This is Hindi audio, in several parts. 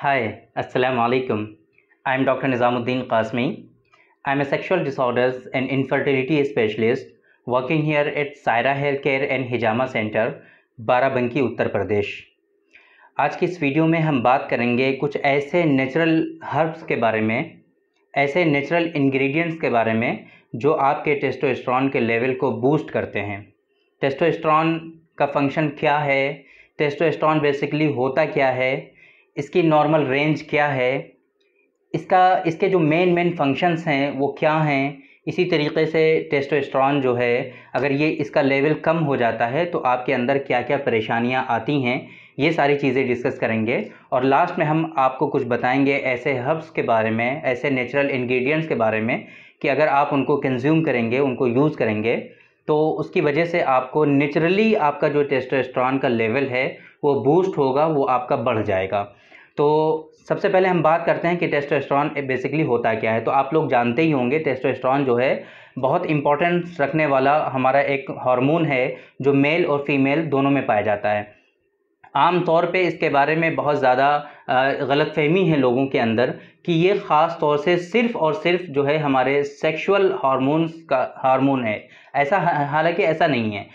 Hi, Assalamu alaikum. I am Dr. Nizamuddin Qasmi. I am a sexual disorders and infertility specialist working here at Saira Healthcare and Hijama Center, Barabanki Uttar Pradesh. आज की इस वीडियो में हम बात करेंगे कुछ ऐसे नेचुरल हर्ब्स के बारे में, ऐसे नेचुरल इंग्रेडिएंट्स के बारे में जो आपके टेस्टोस्टेरोन के लेवल को बूस्ट करते हैं। टेस्टोस्टेरोन का फंक्शन क्या है, टेस्टोस्टेरोन बेसिकली होता क्या है, इसकी नॉर्मल रेंज क्या है, इसके जो मेन फंक्शंस हैं वो क्या हैं। इसी तरीके से टेस्टोस्टेरोन जो है अगर ये इसका लेवल कम हो जाता है तो आपके अंदर क्या क्या परेशानियां आती हैं, ये सारी चीज़ें डिस्कस करेंगे। और लास्ट में हम आपको कुछ बताएंगे ऐसे हर्ब्स के बारे में, ऐसे नेचुरल इंग्रेडिएंट्स के बारे में कि अगर आप उनको कंज्यूम करेंगे, उनको यूज़ करेंगे तो उसकी वजह से आपको नेचुरली आपका जो टेस्टोस्टेरोन का लेवल है वो बूस्ट होगा, वो आपका बढ़ जाएगा। तो सबसे पहले हम बात करते हैं कि टेस्टोस्टेरोन बेसिकली होता क्या है। तो आप लोग जानते ही होंगे टेस्टोस्टेरोन जो है बहुत इम्पोर्टेंस रखने वाला हमारा एक हार्मोन है जो मेल और फीमेल दोनों में पाया जाता है। आम तौर पे इसके बारे में बहुत ज़्यादा गलतफहमी है लोगों के अंदर कि ये ख़ास तौर से सिर्फ़ और सिर्फ जो है हमारे सेक्सुअल हार्मोन्स का हार्मोन है। ऐसा हालांकि ऐसा नहीं है।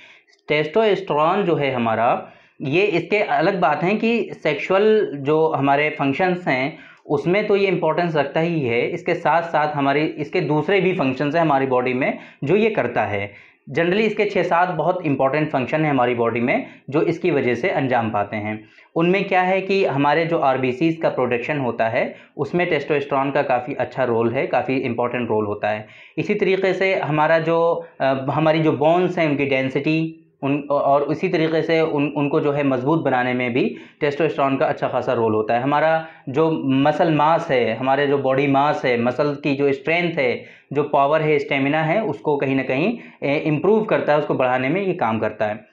टेस्टोस्टेरोन जो है हमारा, ये इसके अलग बात है कि सेक्सुअल जो हमारे फंक्शंस हैं उसमें तो ये इम्पोर्टेंस रखता ही है, इसके साथ साथ हमारी इसके दूसरे भी फंक्शंस हैं हमारी बॉडी में जो ये करता है। जनरली इसके 6-7 बहुत इंपॉर्टेंट फंक्शन है हमारी बॉडी में जो इसकी वजह से अंजाम पाते हैं। उनमें क्या है कि हमारे जो आरबीसीज का प्रोडक्शन होता है उसमें टेस्टोस्टेरोन का काफ़ी अच्छा रोल है, काफ़ी इंपॉर्टेंट रोल होता है। इसी तरीके से हमारा जो हमारी जो बोन्स हैं उनकी डेंसिटी और उसी तरीके से उनको जो है मजबूत बनाने में भी टेस्टोस्टेरोन का अच्छा खासा रोल होता है। हमारा जो मसल मास है, हमारे जो बॉडी मास है, मसल की जो स्ट्रेंथ है, जो पावर है, स्टेमिना है, उसको कहीं ना कहीं इम्प्रूव करता है, उसको बढ़ाने में ये काम करता है।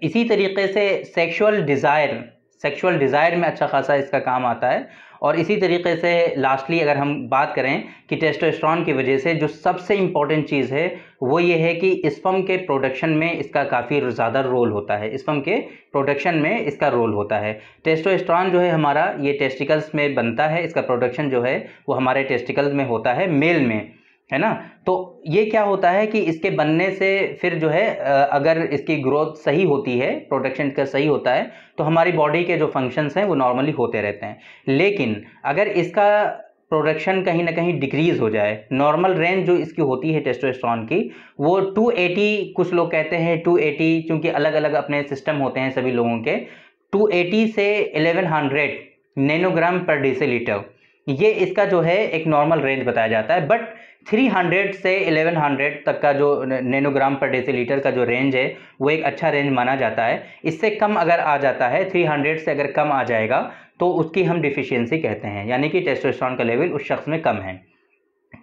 इसी तरीके से सेक्सुअल डिज़ायर में अच्छा खासा इसका काम आता है। और इसी तरीके से लास्टली अगर हम बात करें कि टेस्टोस्टेरोन की वजह से जो सबसे इम्पॉर्टेंट चीज़ है वो ये है कि स्पर्म के प्रोडक्शन में इसका काफ़ी ज़्यादा रोल होता है। स्पर्म के प्रोडक्शन में इसका रोल होता है। टेस्टोस्टेरोन जो है हमारा ये टेस्टिकल्स में बनता है, इसका प्रोडक्शन जो है वो हमारे टेस्टिकल्स में होता है, मेल में, है ना। तो ये क्या होता है कि इसके बनने से फिर जो है अगर इसकी ग्रोथ सही होती है, प्रोडक्शन का सही होता है तो हमारी बॉडी के जो फंक्शंस हैं वो नॉर्मली होते रहते हैं। लेकिन अगर इसका प्रोडक्शन कहीं ना कहीं डिक्रीज हो जाए, नॉर्मल रेंज जो इसकी होती है टेस्टोस्टेरोन की वो 280, कुछ लोग कहते हैं 280, क्योंकि अलग अलग अपने सिस्टम होते हैं सभी लोगों के, 280 से 1100 नैनोग्राम पर डेसीलीटर, ये इसका जो है एक नॉर्मल रेंज बताया जाता है। बट 300 से 1100 तक का जो नैनोग्राम पर डेसीलीटर का जो रेंज है वो एक अच्छा रेंज माना जाता है। इससे कम अगर आ जाता है, 300 से अगर कम आ जाएगा तो उसकी हम डिफिशियंसी कहते हैं, यानी कि टेस्टोस्टेरोन का लेवल उस शख्स में कम है।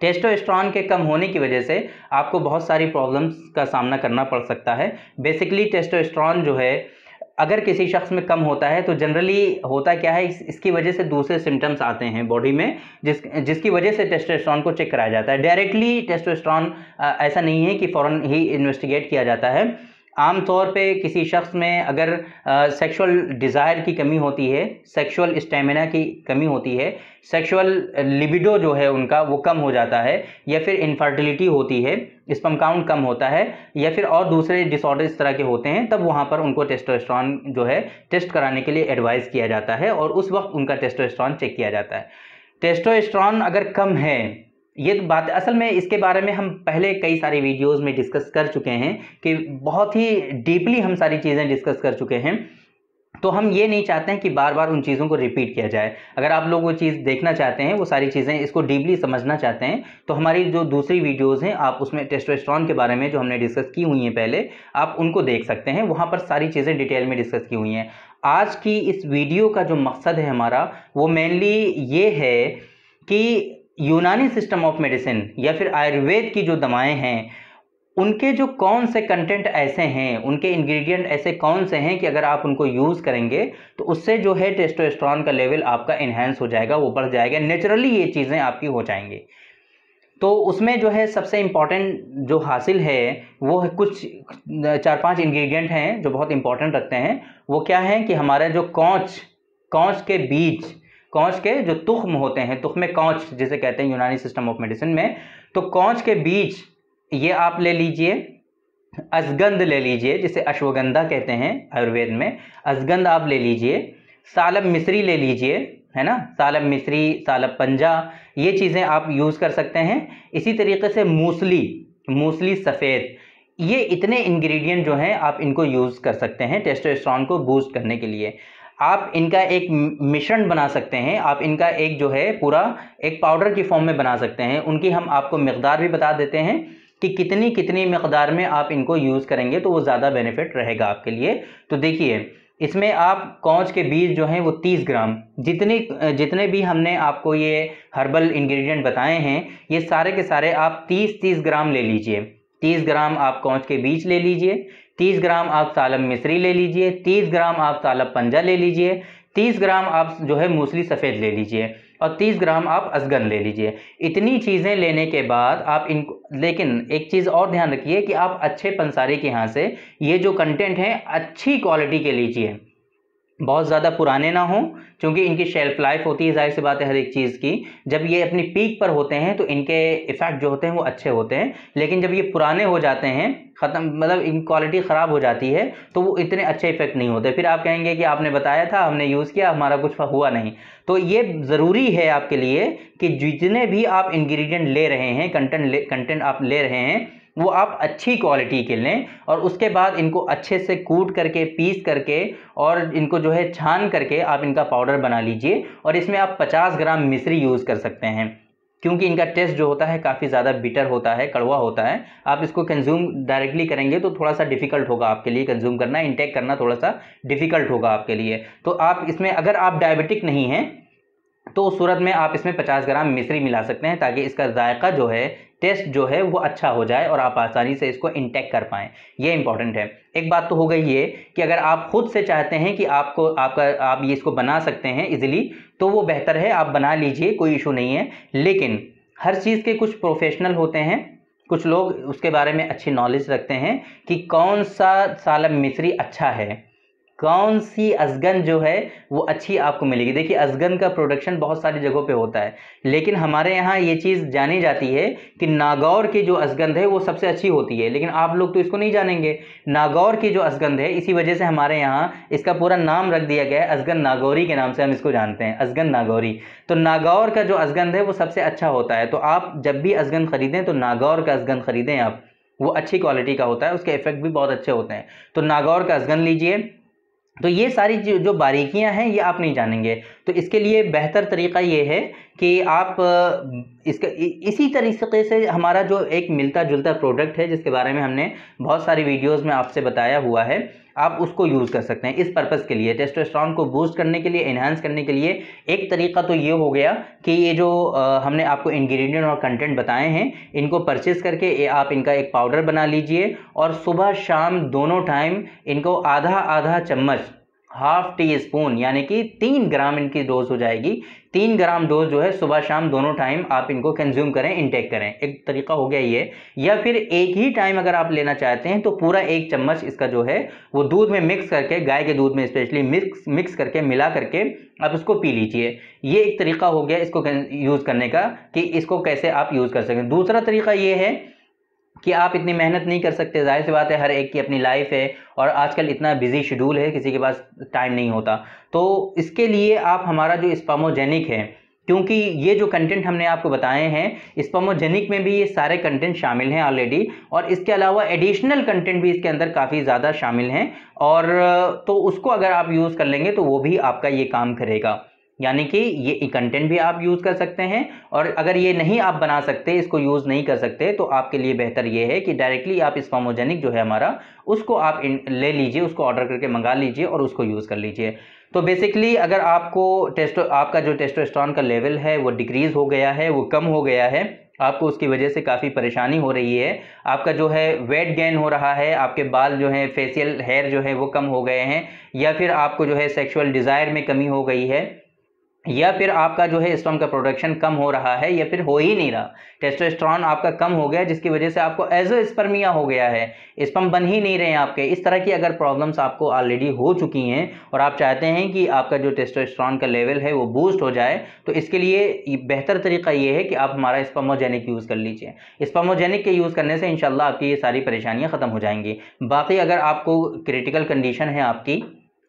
टेस्टोस्टेरोन के कम होने की वजह से आपको बहुत सारी प्रॉब्लम्स का सामना करना पड़ सकता है। बेसिकली टेस्टोस्टेरोन जो है अगर किसी शख्स में कम होता है तो जनरली होता क्या है, इसकी वजह से दूसरे सिम्टम्स आते हैं बॉडी में जिसकी वजह से टेस्टोस्टेरोन को चेक कराया जाता है। डायरेक्टली टेस्टोस्टेरोन ऐसा नहीं है कि फ़ौरन ही इन्वेस्टिगेट किया जाता है। आमतौर पे किसी शख्स में अगर सेक्सुअल डिज़ायर की कमी होती है, सेक्सुअल स्टेमिना की कमी होती है, सेक्सुअल लिबिडो जो है उनका वो कम हो जाता है, या फिर इनफर्टिलिटी होती है, स्पर्म काउंट कम होता है, या फिर और दूसरे डिसऑर्डर इस तरह के होते हैं, तब वहाँ पर उनको टेस्टोस्टेरोन जो है टेस्ट कराने के लिए एडवाइस किया जाता है और उस वक्त उनका टेस्टोस्टेरोन चेक किया जाता है। टेस्टोस्टेरोन अगर कम है, ये बात असल में इसके बारे में हम पहले कई सारी वीडियोस में डिस्कस कर चुके हैं कि बहुत ही डीपली हम सारी चीज़ें डिस्कस कर चुके हैं। तो हम ये नहीं चाहते हैं कि बार बार उन चीज़ों को रिपीट किया जाए। अगर आप लोग वो चीज़ देखना चाहते हैं, वो सारी चीज़ें इसको डीपली समझना चाहते हैं, तो हमारी जो दूसरी वीडियोस हैं आप उसमें टेस्टोस्टेरोन के बारे में जो हमने डिस्कस की हुई हैं पहले, आप उनको देख सकते हैं। वहाँ पर सारी चीज़ें डिटेल में डिस्कस की हुई हैं। आज की इस वीडियो का जो मकसद है हमारा वो मेनली ये है कि यूनानी सिस्टम ऑफ मेडिसिन या फिर आयुर्वेद की जो दवाएं हैं उनके जो कौन से कंटेंट ऐसे हैं, उनके इंग्रेडिएंट ऐसे कौन से हैं कि अगर आप उनको यूज़ करेंगे तो उससे जो है टेस्टोस्टेरोन का लेवल आपका इन्हेंस हो जाएगा, वो बढ़ जाएगा, नेचुरली ये चीज़ें आपकी हो जाएंगी। तो उसमें जो है सबसे इम्पॉर्टेंट जो हासिल है वो है कुछ 4-5 इंग्रेडिएंट हैं जो बहुत इंपॉर्टेंट रखते हैं। वो क्या है कि हमारा जो कौच के बीज कौच के जो तुख्म होते हैं, तुख्म कौच जिसे कहते हैं यूनानी सिस्टम ऑफ मेडिसिन में, तो कौच के बीज ये आप ले लीजिए, अजगंध ले लीजिए जिसे अश्वगंधा कहते हैं आयुर्वेद में, अजगंध आप ले लीजिए, सालब मिस्री ले लीजिए, है ना, सालब मिस्री, सालब पंजा, ये चीज़ें आप यूज़ कर सकते हैं। इसी तरीके से मूसली, मूसली सफ़ेद, ये इतने इंग्रेडिएंट जो हैं आप इनको यूज़ कर सकते हैं टेस्टोस्टेरोन को बूस्ट करने के लिए। आप इनका एक मिश्रण बना सकते हैं, आप इनका एक जो है पूरा एक पाउडर की फॉर्म में बना सकते हैं। उनकी हम आपको मिकदार भी बता देते हैं कि कितनी कितनी मिकदार में आप इनको यूज़ करेंगे तो वो ज़्यादा बेनिफिट रहेगा आपके लिए। तो देखिए इसमें आप कौच के बीज जो हैं वो 30 ग्राम, जितने भी हमने आपको ये हर्बल इंग्रेडिएंट बताए हैं ये सारे के सारे आप 30-30 ग्राम ले लीजिए। 30 ग्राम आप कौच के बीज ले लीजिए, 30 ग्राम आप सालब मिस्री ले लीजिए, 30 ग्राम आप सालब पंजा ले लीजिए, 30 ग्राम आप जो है मूसली सफ़ेद ले लीजिए और 30 ग्राम आप असगन ले लीजिए। इतनी चीज़ें लेने के बाद आप इनको, लेकिन एक चीज़ और ध्यान रखिए कि आप अच्छे पंसारी के यहाँ से ये जो कंटेंट है अच्छी क्वालिटी के लीजिए, बहुत ज़्यादा पुराने ना हों, क्योंकि इनकी शेल्फ लाइफ होती है, जाहिर सी बात है हर एक चीज़ की। जब ये अपनी पीक पर होते हैं तो इनके इफ़ेक्ट जो होते हैं वो अच्छे होते हैं, लेकिन जब ये पुराने हो जाते हैं, ख़त्म, मतलब इन क्वालिटी ख़राब हो जाती है तो वो इतने अच्छे इफेक्ट नहीं होते। फिर आप कहेंगे कि आपने बताया था, हमने यूज़ किया, हमारा कुछ हुआ नहीं। तो ये ज़रूरी है आपके लिए कि जितने भी आप इंग्रेडिएंट ले रहे हैं, कंटेंट आप ले रहे हैं, वो आप अच्छी क्वालिटी के लें और उसके बाद इनको अच्छे से कूट करके, पीस करके और इनको जो है छान करके आप इनका पाउडर बना लीजिए। और इसमें आप 50 ग्राम मिश्री यूज़ कर सकते हैं, क्योंकि इनका टेस्ट जो होता है काफ़ी ज़्यादा बिटर होता है, कड़वा होता है। आप इसको कंज्यूम डायरेक्टली करेंगे तो थोड़ा सा डिफ़िकल्ट होगा आपके लिए, कंज्यूम करना, इंटेक करना थोड़ा सा डिफ़िकल्ट होगा आपके लिए। तो आप इसमें, अगर आप डायबिटिक नहीं हैं तो उस सूरत में आप इसमें 50 ग्राम मिश्री मिला सकते हैं, ताकि इसका जायका जो है, टेस्ट जो है वो अच्छा हो जाए और आप आसानी से इसको इंटेक कर पाएँ। ये इंपॉर्टेंट है। एक बात तो हो गई ये कि अगर आप खुद से चाहते हैं कि आप ये इसको बना सकते हैं इजीली, तो वो बेहतर है, आप बना लीजिए, कोई इशू नहीं है। लेकिन हर चीज़ के कुछ प्रोफेशनल होते हैं, कुछ लोग उसके बारे में अच्छी नॉलेज रखते हैं कि कौन सा सालब मिश्री अच्छा है, कौन सी असगन जो है वो अच्छी आपको मिलेगी। देखिए असगन का प्रोडक्शन बहुत सारी जगहों पे होता है, लेकिन हमारे यहाँ ये चीज़ जानी जाती है कि नागौर की जो असगंध है वो सबसे अच्छी होती है, लेकिन आप लोग तो इसको नहीं जानेंगे। नागौर की जो असगंध है, इसी वजह से हमारे यहाँ इसका पूरा नाम रख दिया गया है, असगन नागौरी के नाम से हम इसको जानते हैं, असगन नागौरी। तो नागौर का जो असगंध है वो सबसे अच्छा होता है। तो आप जब भी असगंध खरीदें तो नागौर का असगंध खरीदें आप, वो अच्छी क्वालिटी का होता है, उसके इफेक्ट भी बहुत अच्छे होते हैं। तो नागौर का असगंध लीजिए। तो ये सारी जो बारीकियां हैं ये आप नहीं जानेंगे, तो इसके लिए बेहतर तरीका ये है कि आप इसका इसी तरीके से हमारा जो एक मिलता जुलता प्रोडक्ट है जिसके बारे में हमने बहुत सारी वीडियोस में आपसे बताया हुआ है, आप उसको यूज़ कर सकते हैं इस पर्पज़ के लिए, टेस्टोस्टेरोन को बूस्ट करने के लिए, एनहांस करने के लिए। एक तरीका तो ये हो गया कि ये जो हमने आपको इंग्रेडिएंट और कंटेंट बताए हैं, इनको परचेज़ करके आप इनका एक पाउडर बना लीजिए और सुबह शाम दोनों टाइम इनको आधा आधा चम्मच, हाफ टी स्पून, यानी कि 3 ग्राम इनकी डोज हो जाएगी। 3 ग्राम डोज जो है सुबह शाम दोनों टाइम आप इनको कंज्यूम करें, इंटेक करें। एक तरीका हो गया ये। या फिर एक ही टाइम अगर आप लेना चाहते हैं तो पूरा 1 चम्मच इसका जो है वो दूध में मिक्स करके, गाय के दूध में स्पेशली मिक्स करके, मिला करके आप उसको पी लीजिए। ये एक तरीका हो गया इसको यूज़ करने का, कि इसको कैसे आप यूज़ कर सकें। दूसरा तरीका ये है कि आप इतनी मेहनत नहीं कर सकते, जाहिर सी बात है, हर एक की अपनी लाइफ है और आजकल इतना बिजी शेड्यूल है, किसी के पास टाइम नहीं होता। तो इसके लिए आप हमारा जो स्पर्मोजेनिक है, क्योंकि ये जो कंटेंट हमने आपको बताए हैं स्पर्मोजेनिक में भी ये सारे कंटेंट शामिल हैं ऑलरेडी, और इसके अलावा एडिशनल कंटेंट भी इसके अंदर काफ़ी ज़्यादा शामिल हैं, और तो उसको अगर आप यूज़ कर लेंगे तो वो भी आपका ये काम करेगा। यानी कि ये कंटेंट भी आप यूज़ कर सकते हैं, और अगर ये नहीं आप बना सकते, इसको यूज़ नहीं कर सकते, तो आपके लिए बेहतर ये है कि डायरेक्टली आप स्पर्मोजेनिक जो है हमारा, उसको आप ले लीजिए, उसको ऑर्डर करके मंगा लीजिए और उसको यूज़ कर लीजिए। तो बेसिकली अगर आपको आपका जो टेस्टोस्टेरोन का लेवल है वो डिक्रीज़ हो गया है, वो कम हो गया है, आपको उसकी वजह से काफ़ी परेशानी हो रही है, आपका जो है वेट गेन हो रहा है, आपके बाल जो है, फेशियल हेयर जो है वो कम हो गए हैं, या फिर आपको जो है सेक्सुअल डिज़ायर में कमी हो गई है, या फिर आपका जो है स्पर्म का प्रोडक्शन कम हो रहा है या फिर हो ही नहीं रहा, टेस्टोस्टेरोन आपका कम हो गया जिसकी वजह से आपको एजोस्पर्मिया हो गया है, स्पर्म बन ही नहीं रहे हैं आपके, इस तरह की अगर प्रॉब्लम्स आपको ऑलरेडी हो चुकी हैं और आप चाहते हैं कि आपका जो टेस्टोस्टेरोन का लेवल है वो बूस्ट हो जाए, तो इसके लिए बेहतर तरीका ये है कि आप हमारा स्पर्मोजेनिक यूज़ कर लीजिए। स्पर्मोजेनिक के यूज़ करने से इंशाल्लाह आपकी ये सारी परेशानियाँ ख़त्म हो जाएंगी। बाकी अगर आपको क्रिटिकल कंडीशन है आपकी,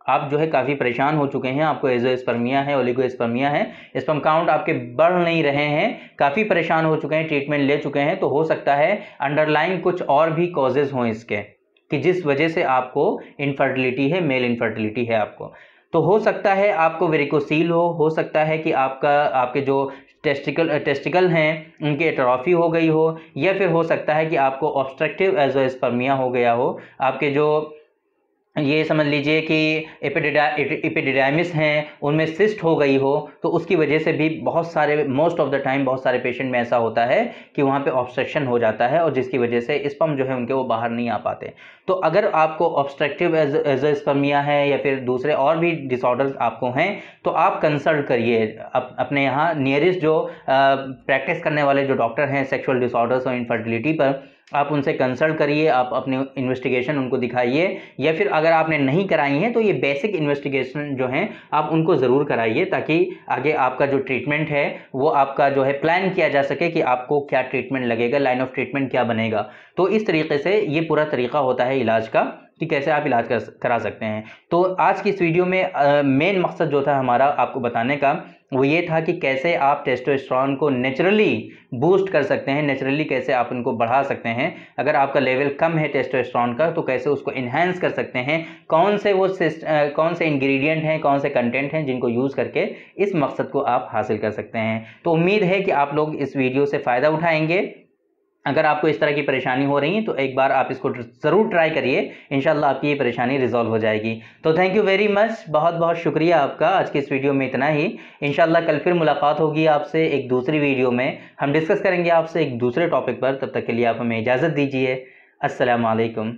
आप जो है काफ़ी परेशान हो चुके हैं, आपको एजोस्पर्मिया है, ओलिगोस्पर्मिया है, स्पर्म काउंट आपके बढ़ नहीं रहे हैं, काफ़ी परेशान हो चुके हैं, ट्रीटमेंट ले चुके हैं, तो हो सकता है अंडरलाइन कुछ और भी कॉजेज़ हों इसके, कि जिस वजह से आपको इनफर्टिलिटी है, मेल इनफर्टिलिटी है आपको। तो हो सकता है आपको वेरिकोसील हो सकता है कि आपके जो टेस्टिकल हैं उनकी एट्रोफी हो गई हो, या फिर हो सकता है कि आपको ऑब्स्ट्रक्टिव एजोस्पर्मिया हो गया हो, आपके जो ये समझ लीजिए कि एपिडिडाइमिस हैं उनमें सिस्ट हो गई हो, तो उसकी वजह से भी बहुत सारे मोस्ट ऑफ द टाइम बहुत सारे पेशेंट में ऐसा होता है कि वहाँ पे ऑब्स्ट्रक्शन हो जाता है और जिसकी वजह से स्पर्म जो है उनके वो बाहर नहीं आ पाते। तो अगर आपको ऑब्स्ट्रक्टिव एजोस्पर्मिया है या फिर दूसरे और भी डिसऑर्डर्स आपको हैं, तो आप कंसल्ट करिए अपने यहाँ नियरेस्ट जो प्रैक्टिस करने वाले जो डॉक्टर हैं सेक्सुअल डिसऑर्डर्स और इनफर्टिलिटी पर, आप उनसे कंसल्ट करिए, आप अपनी इन्वेस्टिगेशन उनको दिखाइए, या फिर अगर आपने नहीं कराई हैं तो ये बेसिक इन्वेस्टिगेशन जो हैं आप उनको ज़रूर कराइए, ताकि आगे आपका जो ट्रीटमेंट है वो आपका जो है प्लान किया जा सके कि आपको क्या ट्रीटमेंट लगेगा, लाइन ऑफ ट्रीटमेंट क्या बनेगा। तो इस तरीके से ये पूरा तरीका होता है इलाज का कि कैसे आप इलाज करा सकते हैं। तो आज की इस वीडियो में मेन मकसद जो था हमारा आपको बताने का वो ये था कि कैसे आप टेस्टोस्टेरोन को नेचुरली बूस्ट कर सकते हैं, नेचुरली कैसे आप उनको बढ़ा सकते हैं। अगर आपका लेवल कम है टेस्टोस्टेरोन का तो कैसे उसको इन्हेंस कर सकते हैं, कौन से इंग्रेडिएंट हैं, कौन से कंटेंट हैं जिनको यूज़ करके इस मकसद को आप हासिल कर सकते हैं। तो उम्मीद है कि आप लोग इस वीडियो से फ़ायदा उठाएंगे। अगर आपको इस तरह की परेशानी हो रही है तो एक बार आप इसको ज़रूर ट्राई करिए, इंशाल्लाह आपकी ये परेशानी रिजॉल्व हो जाएगी। तो थैंक यू वेरी मच, बहुत बहुत शुक्रिया आपका। आज की इस वीडियो में इतना ही, इंशाल्लाह कल फिर मुलाकात होगी आपसे एक दूसरी वीडियो में, हम डिस्कस करेंगे आपसे एक दूसरे टॉपिक पर। तब तक के लिए आप हमें इजाज़त दीजिए। अस्सलाम वालेकुम।